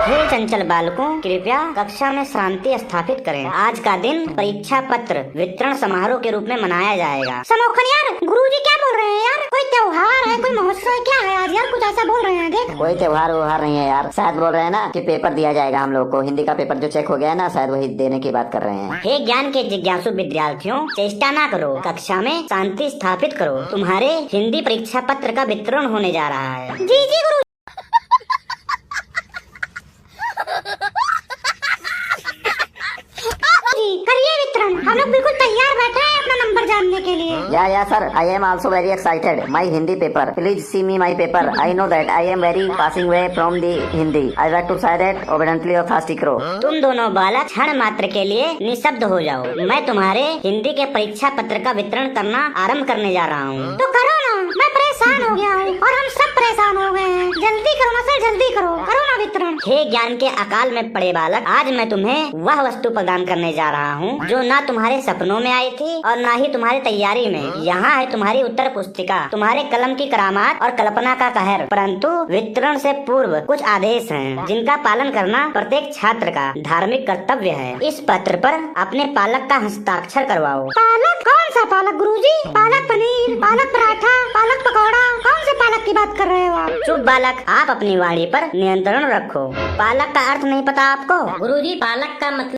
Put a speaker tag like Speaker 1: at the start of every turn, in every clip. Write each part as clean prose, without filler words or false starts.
Speaker 1: हे चंचल बालकों, कृपया कक्षा में शांति स्थापित करें। आज का दिन परीक्षा पत्र वितरण समारोह के रूप में मनाया जाएगा।
Speaker 2: समोखन यार, गुरुजी क्या बोल रहे हैं यार? कोई त्योहार है, कोई महोत्सव है, क्या है आज यार? कुछ ऐसा बोल रहे हैं। देख,
Speaker 3: कोई त्योहार वोहार नहीं है यार, शायद बोल रहे हैं ना कि पेपर दिया जाएगा हम लोग को। हिंदी का पेपर जो चेक हो गया है ना, शायद वही देने की बात कर रहे हैं।
Speaker 1: हे ज्ञान के जिज्ञासु विद्यार्थियों, चेष्टा ना करो, कक्षा में शांति स्थापित करो। तुम्हारे हिंदी परीक्षा पत्र का वितरण होने जा रहा है।
Speaker 2: जी जी गुरु। करिए वितरण, हम लोग बिल्कुल तैयार बैठे हैं अपना नंबर जानने के लिए।
Speaker 3: या sir, I am also very excited. My Hindi paper, please see me my paper. I know that I am very passing way from the Hindi. I like to say that obediently और फास्टली करो।
Speaker 1: तुम दोनों बालक क्षण मात्र के लिए निशब्द हो जाओ। मैं तुम्हारे हिंदी के परीक्षा पत्र का वितरण करना आरंभ करने जा रहा हूँ।
Speaker 2: तो करो ना, मैं परेशान हो गया हूँ और हम सब परेशान हो गए हैं। जल्दी करो ना सर, जल्दी करो ना वितरण।
Speaker 1: हे ज्ञान के अकाल में पड़े बालक, आज मैं तुम्हें वह वस्तु प्रदान करने जा रहा हूँ जो ना तुम्हारे सपनों में आई थी और ना ही तुम्हारी तैयारी में। यहाँ है तुम्हारी उत्तर पुस्तिका, तुम्हारे कलम की करामात और कल्पना का कहर। परंतु वितरण से पूर्व कुछ आदेश हैं जिनका पालन करना प्रत्येक छात्र का धार्मिक कर्तव्य है। इस पत्र पर अपने पालक का हस्ताक्षर करवाओ।
Speaker 2: पालक? कौन सा पालक गुरुजी? पालक पनीर, पालक पराठा, पालक पकौड़ा, कौन से पालक की बात कर रहे हो आप?
Speaker 1: चुप बालक, आप अपनी वाणी पर नियंत्रण रखो। पालक का अर्थ नहीं पता आपको?
Speaker 4: गुरुजी, पालक का मतलब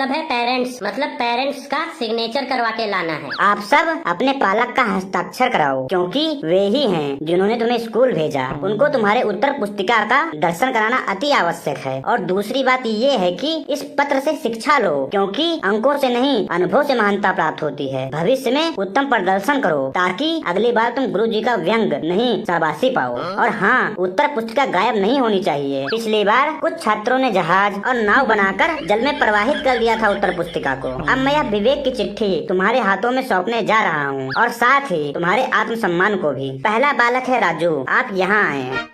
Speaker 4: है पेरेंट्स, मतलब पेरेंट्स का सिग्नेचर करवा के लाना है।
Speaker 1: आप सब अपने पालक का हस्ताक्षर कराओ, क्योंकि वे ही हैं जिन्होंने तुम्हें स्कूल भेजा। उनको तुम्हारे उत्तर पुस्तिका का दर्शन कराना अति आवश्यक है। और दूसरी बात ये है कि इस पत्र से शिक्षा लो, क्योंकि अंकों से नहीं अनुभव से महानता प्राप्त होती है। भविष्य में उत्तम प्रदर्शन करो ताकि अगली बार तुम गुरु जी का व्यंग नहीं शाबाशी पाओ। और हाँ, उत्तर पुस्तिका गायब नहीं होनी चाहिए। पिछली बार कुछ छात्रों ने जहाज और नाव बनाकर जल में प्रवाहित कर दिया था उत्तर पुस्तिका को। अब मैं यह विवेक की चिट्ठी तुम्हारे हाथों में सौंपने जा रहा हूँ, और साथ ही तुम्हारे आत्मसम्मान को भी। पहला बालक है राजू, आप यहाँ आए।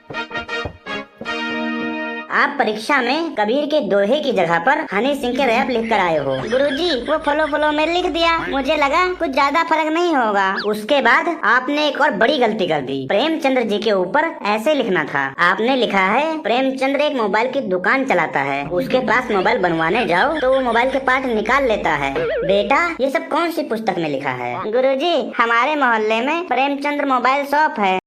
Speaker 1: आप परीक्षा में कबीर के दोहे की जगह पर हनी सिंह के रैप लिख कर आए हो। गुरुजी, वो फॉलो में लिख दिया, मुझे लगा कुछ ज्यादा फर्क नहीं होगा। उसके बाद आपने एक और बड़ी गलती कर दी। प्रेमचंद्र जी के ऊपर ऐसे लिखना था। आपने लिखा है प्रेमचंद्र एक मोबाइल की दुकान चलाता है, उसके पास मोबाइल बनवाने जाओ तो वो मोबाइल के पार्ट निकाल लेता है। बेटा, ये सब कौन सी पुस्तक में लिखा है? गुरुजी, हमारे मोहल्ले में प्रेमचंद्र मोबाइल शॉप है।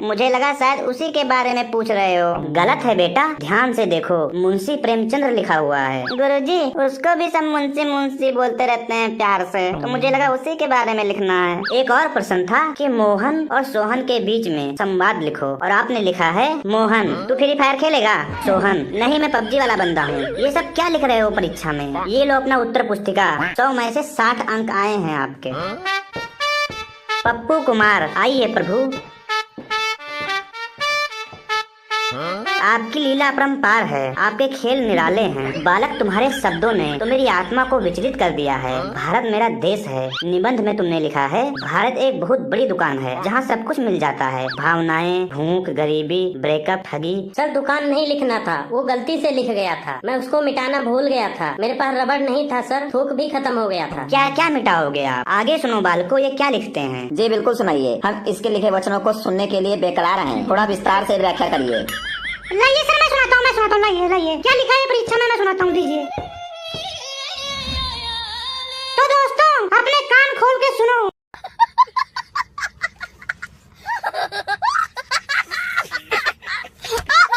Speaker 1: मुझे लगा शायद उसी के बारे में पूछ रहे हो। गलत है बेटा, ध्यान से देखो, मुंशी प्रेमचंद्र लिखा हुआ है। गुरुजी, उसको भी सब मुंशी मुंशी बोलते रहते हैं प्यार से, तो मुझे लगा उसी के बारे में लिखना है। एक और प्रश्न था कि मोहन और सोहन के बीच में संवाद लिखो, और आपने लिखा है मोहन, तू फ्री फायर खेलेगा? सोहन, नहीं, मैं पबजी वाला बंदा हूँ। ये सब क्या लिख रहे हो परीक्षा में? ये लो अपना उत्तर पुस्तिका, 100 में से 60 अंक आए हैं आपके। पप्पू कुमार, आइए प्रभु। आपकी लीला अपरंपार है, आपके खेल निराले हैं। बालक, तुम्हारे शब्दों ने तो मेरी आत्मा को विचलित कर दिया है। भारत मेरा देश है। निबंध में तुमने लिखा है भारत एक बहुत बड़ी दुकान है जहाँ सब कुछ मिल जाता है, भावनाएं, भूख, गरीबी, ब्रेकअप, ठगी।
Speaker 4: सर, दुकान नहीं लिखना था, वो गलती से लिख गया था। मैं उसको मिटाना भूल गया था। मेरे पास रबड़ नहीं था सर, थूक भी खत्म हो गया था।
Speaker 1: क्या क्या मिटाओगे आप? आगे सुनो बालको, ये क्या लिखते हैं?
Speaker 3: जी बिल्कुल सुनाइए, हम इसके लिखे वचनों को सुनने के लिए बेकरार हैं। थोड़ा विस्तार से व्याख्या करिए।
Speaker 2: लाइए सर, मैं सुनाता हूँ, लाइए। क्या लिखा है परीक्षा में, मैं सुनाता हूँ, दीजिए। तो दोस्तों, अपने कान खोल के सुनो।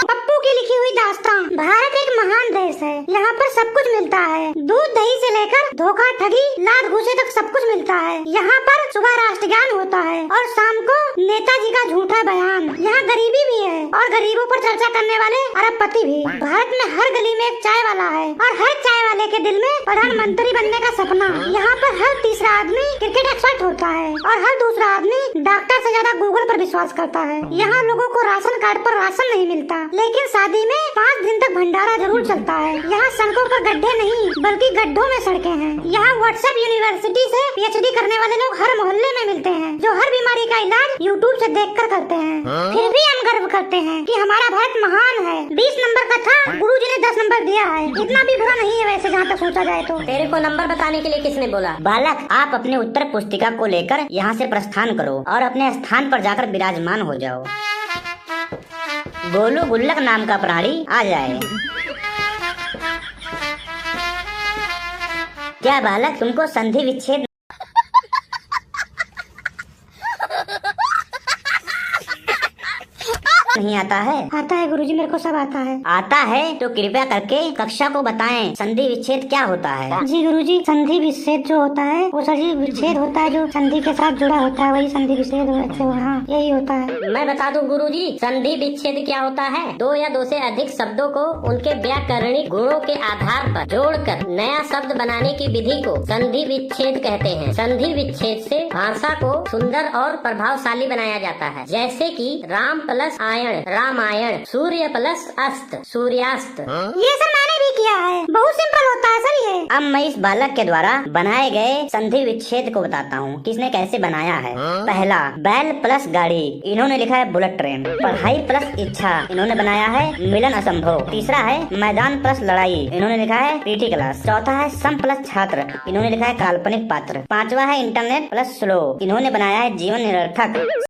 Speaker 2: पप्पू की लिखी हुई दास्तान। भारत एक महान देश है, यहाँ पर सब कुछ मिलता है। दूध दही से लेकर धोखा, ठगी, लात घूसे तक सब कुछ मिलता है। यहाँ पर सुबह राष्ट्रगान होता है और शाम को नेताजी का झूठा बयान। यहाँ गरीबी भी है और गरीबों पर चर्चा करने वाले अरबपति भी। भारत में हर गली में एक चाय वाला है और हर चाय वाले के दिल में प्रधानमंत्री बनने का सपना। यहाँ पर हर तीसरा आदमी क्रिकेट एक्सपर्ट होता है और हर दूसरा आदमी डॉक्टर से ज्यादा गूगल पर विश्वास करता है। यहाँ लोगों को राशन कार्ड पर राशन नहीं मिलता, लेकिन शादी में 5 दिन तक भंडारा जरूर चलता है। यहाँ सड़कों पर गड्ढे नहीं बल्कि गड्ढों में सड़कें हैं। यहाँ व्हाट्सएप यूनिवर्सिटी से PhD करने वाले लोग हर मोहल्ले में मिलते हैं, जो हर बीमारी का इलाज YouTube से देखकर करते हैं। फिर भी हम गर्व करते हैं हैं कि हमारा भारत महान है। 20 नंबर का था, गुरुजी ने 10 नंबर दिया है। इतना भी बुरा नहीं है वैसे, जहाँ तक सोचा जाए तो।
Speaker 4: तेरे को नंबर बताने के लिए किसने बोला?
Speaker 1: बालक, आप अपने उत्तर पुस्तिका को लेकर यहाँ से प्रस्थान करो और अपने स्थान पर जाकर विराजमान हो जाओ। गोलू गुल्लक नाम का प्राणी आ जाए। क्या बालक, तुमको संधि विच्छेद नहीं आता है?
Speaker 2: आता है गुरुजी, मेरे को सब आता है।
Speaker 1: आता है तो कृपया करके कक्षा को बताएं संधि विच्छेद क्या होता है।
Speaker 2: जी गुरुजी, संधि विच्छेद जो होता है वो सही विच्छेद होता है, जो संधि के साथ जुड़ा होता है वही संधि विच्छेद हाँ यही होता है।
Speaker 4: मैं बता दूं गुरुजी, संधि विच्छेद क्या होता है? दो या दो से अधिक शब्दों को उनके व्याकरणिक गुणों के आधार पर जोड़कर नया शब्द बनाने की विधि को संधि विच्छेद कहते हैं। संधि विच्छेद से भाषा को सुंदर और प्रभावशाली बनाया जाता है, जैसे कि राम प्लस आयन रामायण, सूर्य प्लस अस्त सूर्यास्त।
Speaker 2: ये सर मैंने भी किया है, बहुत सिंपल होता है सर ये।
Speaker 1: अब मैं इस बालक के द्वारा बनाए गए संधि विच्छेद को बताता हूँ कि इसने कैसे बनाया है। पहला, बैल प्लस गाड़ी, इन्होंने लिखा है बुलेट ट्रेन। पढ़ाई प्लस इच्छा, इन्होंने बनाया है मिलन असंभव। तीसरा है मैदान प्लस लड़ाई, इन्होंने लिखा है पीटी क्लास। चौथा है सम प्लस छात्र, इन्होंने लिखा है काल्पनिक पात्र। पांचवा है इंटरनेट प्लस स्लो, इन्होंने बनाया है जीवन निरर्थक।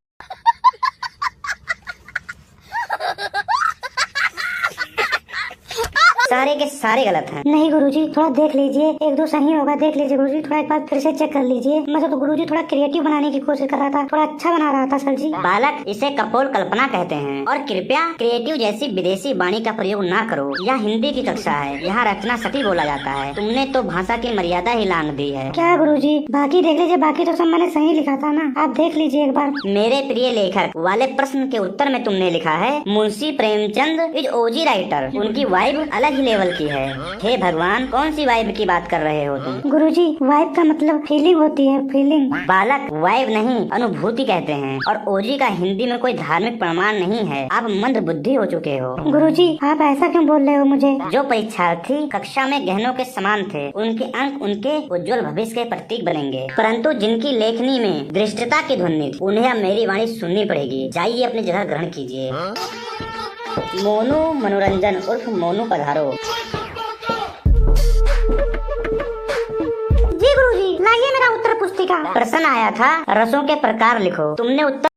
Speaker 1: सारे के सारे गलत हैं।
Speaker 2: नहीं गुरुजी, थोड़ा देख लीजिए, एक दो सही होगा, देख लीजिए गुरुजी, थोड़ा एक बार फिर से चेक कर लीजिए। मैं तो गुरुजी थोड़ा क्रिएटिव बनाने की कोशिश कर रहा था, थोड़ा अच्छा बना रहा था सर जी।
Speaker 1: बालक, इसे कपोल कल्पना कहते हैं। और कृपया क्रिएटिव जैसी विदेशी वाणी का प्रयोग ना करो। यह हिंदी की कक्षा है, यहाँ रचना सटी बोला जाता है। तुमने तो भाषा की मर्यादा ही लांघ दी है।
Speaker 2: क्या गुरुजी, बाकी देख लीजिए, बाकी तो सब मैंने सही लिखा था ना, आप देख लीजिए एक बार।
Speaker 1: मेरे प्रिय लेखक वाले प्रश्न के उत्तर में तुमने लिखा है Munshi Premchand is OG writer. उनकी वाइब अलग ही लेवल की है। हे भगवान, कौन सी वाइब की बात कर रहे हो तुम?
Speaker 2: गुरुजी, वाइब का मतलब फीलिंग होती है, फीलिंग।
Speaker 1: बालक, वाइब नहीं अनुभूति कहते हैं। और ओजी का हिंदी में कोई धार्मिक प्रमाण नहीं है। आप मंद बुद्धि हो चुके हो।
Speaker 2: गुरुजी, आप ऐसा क्यों बोल रहे हो मुझे?
Speaker 1: जो परीक्षार्थी कक्षा में गहनों के समान थे, उनके अंक उनके उज्जवल भविष्य के प्रतीक बनेंगे। परंतु जिनकी लेखनी में दृष्टता की ध्वनि, उन्हें अब मेरी वाणी सुननी पड़ेगी। जाइए अपनी जगह ग्रहण कीजिए। मोनू मनोरंजन उर्फ मोनू पधारो।
Speaker 2: जी गुरुजी, लाइए मेरा उत्तर पुस्तिका।
Speaker 1: प्रश्न आया था रसों के प्रकार लिखो। तुमने उत्तर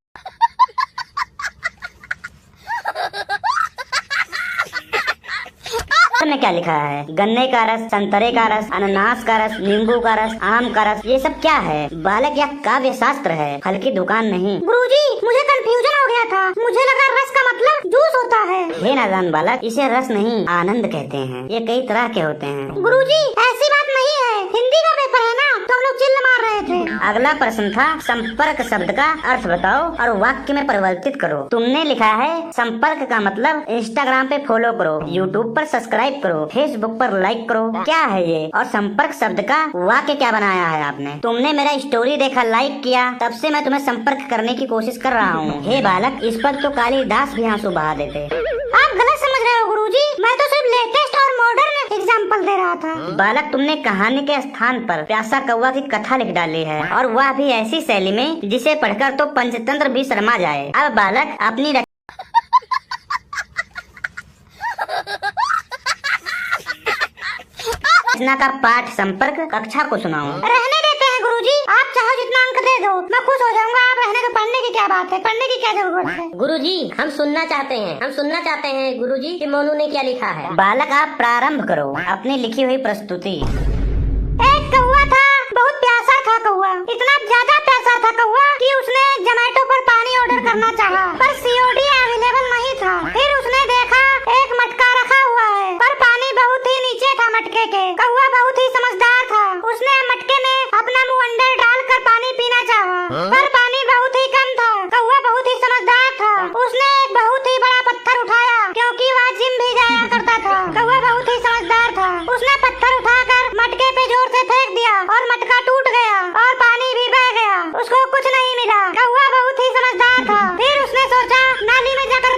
Speaker 1: में क्या लिखा है? गन्ने का रस, संतरे का रस, अनानास का रस, नींबू का रस, आम का रस, ये सब क्या है? बालक, यह काव्य शास्त्र है, फल की दुकान नहीं।
Speaker 2: गुरुजी, मुझे कंफ्यूजन हो गया था, मुझे लगा रस का मतलब जूस होता है।
Speaker 1: हे नादान बालक, इसे रस नहीं आनंद कहते हैं। ये कई तरह के होते हैं।
Speaker 2: गुरुजी, ऐसी बात नहीं है, हिंदी का पेपर है ना, तो हम लोग चिल्ल मार रहे थे।
Speaker 1: अगला प्रश्न था संपर्क शब्द का अर्थ बताओ और वाक्य में परिवर्तित करो। तुमने लिखा है संपर्क का मतलब इंस्टाग्राम पे फॉलो करो, यूट्यूब पर सब्सक्राइब करो, फेसबुक पर लाइक करो। क्या है ये? और संपर्क शब्द का वाक्य क्या बनाया है आपने? तुमने मेरा स्टोरी देखा, लाइक किया, तब से मैं तुम्हें संपर्क करने की कोशिश कर रहा हूँ। हे बालक, इस पर तो कालिदास भी आंसू बहा देते।
Speaker 2: आप गलत समझ रहे हो गुरुजी, मैं तो सिर्फ लेटेस्ट और मॉडर्न एग्जाम्पल दे रहा था।
Speaker 1: बालक, तुमने कहानी के स्थान पर प्यासा कौवा की कथा लिख डाली है, और वह भी ऐसी शैली में जिसे पढ़कर तो पंचतंत्र भी शर्मा जाए। अब बालक, अपनी रचना का पाठ संपर्क कक्षा को सुनाओ।
Speaker 2: रहने देते हैं गुरुजी, आप चाहो जितना अंक दे दो, मैं खुश हो जाऊंगा। आप रहने दो, पढ़ने की क्या बात है, पढ़ने की क्या जरूरत है?
Speaker 4: गुरुजी, हम सुनना चाहते हैं गुरुजी कि मोनू ने क्या लिखा है।
Speaker 1: बालक, आप प्रारंभ करो अपनी लिखी हुई प्रस्तुति।
Speaker 2: एक कौवा था, बहुत प्यासा था कौवा, इतना ज्यादा प्यासा था कौवा कि उसने जोमेटो पर पानी ऑर्डर करना चाहा, पर सीओडी अवेलेबल नहीं था। फिर उसने देखा एक मटका रखा हुआ है, पर पानी बहुत ही नीचे था मटके के। कौवा बहुत ही समझदार था, उसने मटके में अपना मुंह अंदर डालकर पानी पीना चाहा, पर पानी बहुत ही कम था। कौवा बहुत ही समझदार था, उसने एक बहुत ही बड़ा पत्थर उठाया, क्योंकि वह जिम भी जाया करता था। कौवा बहुत ही समझदार था, उसने पत्थर उठाकर मटके पे जोर से फेंक दिया और मटका टूट गया और पानी भी बह गया। उसको कुछ नहीं मिला। कौवा बहुत ही समझदार था। फिर उसने सोचा नाली में जाकर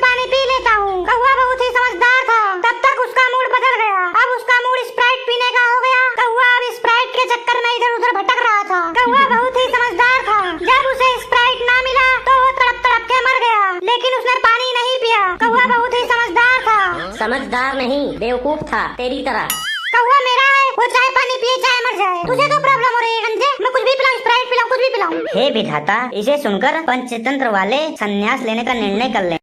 Speaker 4: समझदार नहीं, बेवकूफ था तेरी तरह।
Speaker 2: कौवा मेरा है, वो चाहे पानी पिए चाहे मर जाए। तुझे तो प्रॉब्लम हो रही है गंजे, मैं कुछ भी पिलाऊं, स्प्राइट पिलाऊं, कुछ भी पिलाऊं।
Speaker 1: हे विधाता, इसे सुनकर पंचतंत्र वाले संन्यास लेने का निर्णय कर लें।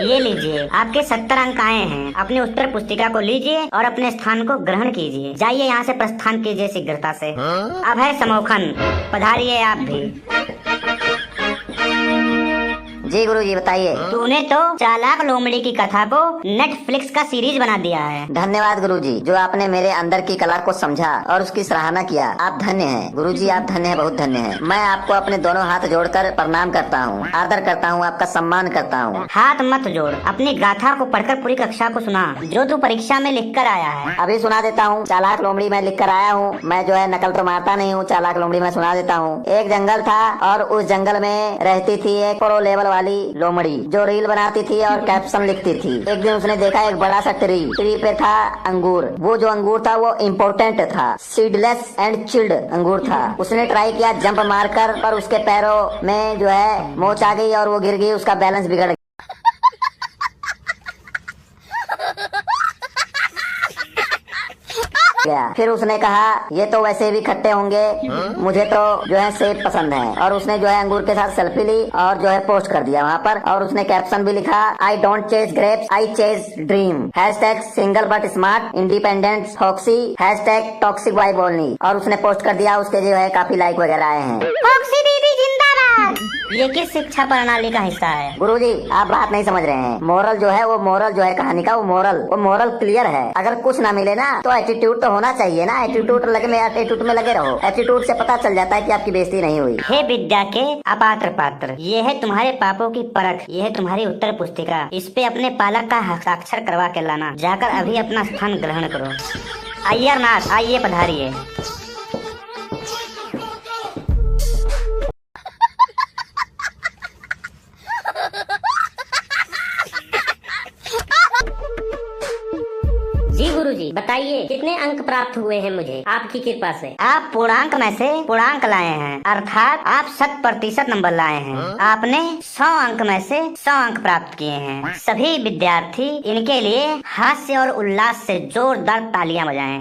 Speaker 1: ये लीजिए, आपके 70 अंक आए हैं। अपनी उत्तर पुस्तिका को लीजिए और अपने स्थान को ग्रहण कीजिए। जाइए यहाँ से प्रस्थान कीजिए शीघ्रता से। अब है समोखन, पधारिए आप भी।
Speaker 3: जी गुरुजी बताइए।
Speaker 1: तूने तो चालाक लोमड़ी की कथा को नेटफ्लिक्स का सीरीज बना दिया है।
Speaker 3: धन्यवाद गुरुजी, जो आपने मेरे अंदर की कला को समझा और उसकी सराहना किया। आप धन्य हैं गुरुजी, आप धन्य हैं, बहुत धन्य हैं। मैं आपको अपने दोनों हाथ जोड़कर प्रणाम करता हूँ, आदर करता हूँ, आपका सम्मान करता हूँ।
Speaker 1: हाथ मत जोड़, अपनी गाथा को पढ़कर पूरी कक्षा को सुना, जो तू परीक्षा में लिख कर आया है।
Speaker 3: अभी सुना देता हूँ। चालाक लोमड़ी मैं लिख कर आया हूँ। मैं जो है नकल तो मारता नहीं हूँ। चालाक लोमड़ी मैं सुना देता हूँ। एक जंगल था और उस जंगल में रहती थी एक प्रो लेवल वाली लोमड़ी, जो रील बनाती थी और कैप्शन लिखती थी। एक दिन उसने देखा एक बड़ा सा ट्री पे था अंगूर। वो जो अंगूर था वो इम्पोर्टेंट था, सीडलेस एंड चिल्ड अंगूर था। उसने ट्राई किया जंप मारकर, पर उसके पैरों में जो है मोच आ गई और वो गिर गई, उसका बैलेंस बिगड़ गया। फिर उसने कहा ये तो वैसे भी खट्टे होंगे, मुझे तो जो है सेब पसंद है। और उसने जो है अंगूर के साथ सेल्फी ली और जो है पोस्ट कर दिया वहाँ पर। और उसने कैप्शन भी लिखा, I don't chase grapes, I chase dream. Hashtag single but smart, independent, foxy, hashtag toxic vibe only. और उसने पोस्ट कर दिया। उसके जो है काफी लाइक वगैरह आए हैं।
Speaker 2: फॉक्सी दीदी जिंदाबाद।
Speaker 1: ये किस शिक्षा प्रणाली का हिस्सा है?
Speaker 3: गुरुजी आप बात नहीं समझ रहे हैं। मोरल जो है वो मोरल जो है कहानी का वो मोरल क्लियर है। अगर कुछ ना मिले ना तो एटीट्यूड तो होना चाहिए ना। एटीट्यूड में लगे रहो। एटीट्यूड से पता चल जाता है कि आपकी बेइज्जती नहीं हुई।
Speaker 1: हे विद्या के अपात्र पात्र, ये है तुम्हारे पापों की परख, ये है तुम्हारी उत्तर पुस्तिका। इस पे अपने पालक का हस्ताक्षर करवा के लाना। जाकर अभी अपना स्थान ग्रहण करो। अय्यरनाथ आइए, पधारिए।
Speaker 4: जी गुरुजी बताइए, कितने अंक प्राप्त हुए हैं मुझे आपकी कृपा से?
Speaker 1: आप पूर्णांक में से पूर्णांक लाए हैं, अर्थात आप 100% नंबर लाए हैं। आपने 100 अंक में से 100 अंक प्राप्त किए हैं। सभी विद्यार्थी इनके लिए हास्य और उल्लास से जोरदार तालियां बजाएं।